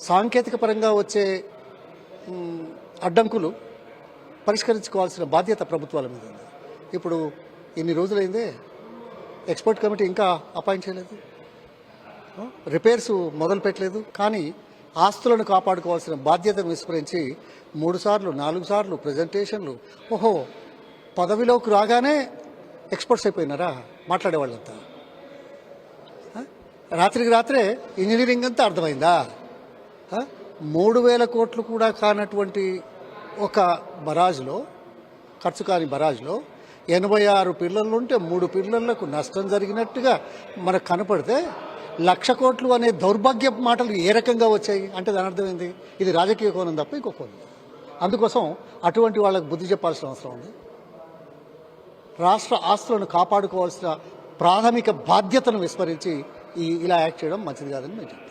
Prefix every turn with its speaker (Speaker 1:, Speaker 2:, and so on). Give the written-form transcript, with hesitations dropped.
Speaker 1: సాంకేతిక పరంగా వచ్చే అడ్డంకులు పరిష్కరించుకోవాల్సిన బాధ్యత ప్రభుత్వాల మీద ఉంది. ఇప్పుడు ఇన్ని రోజులైందే ఎక్స్పర్ట్ కమిటీ ఇంకా అపాయింట్ చేయలేదు, రిపేర్స్ మొదలు పెట్టలేదు. కానీ ఆస్తులను కాపాడుకోవాల్సిన బాధ్యతను విస్మరించి 3 సార్లు 4 సార్లు ప్రజెంటేషన్లు. ఓహో, పదవిలోకి రాగానే ఎక్స్పర్ట్స్ అయిపోయినారా మాట్లాడేవాళ్ళంతా? రాత్రికి రాత్రే ఇంజనీరింగ్ అంతా అర్థమైందా? 3,000 కోట్లు కూడా కానటువంటి ఒక బరాజ్లో, ఖర్చు కాని బరాజ్లో 86 పిల్లలుంటే 3 పిల్లలకు నష్టం జరిగినట్టుగా మనకు కనపడితే 1,00,000 కోట్లు అనే దౌర్భాగ్య మాటలు ఏ రకంగా వచ్చాయి అంటే దాని అర్థమైంది ఇది రాజకీయ కోణం తప్ప ఇంకో కోణం. అందుకోసం అటువంటి వాళ్ళకు బుద్ధి చెప్పాల్సిన అవసరం ఉంది. రాష్ట్ర ఆస్తులను కాపాడుకోవాల్సిన ప్రాథమిక బాధ్యతను విస్మరించి ఇలా యాక్ట్ చేయడం మంచిది కాదని మేము చెప్తాం.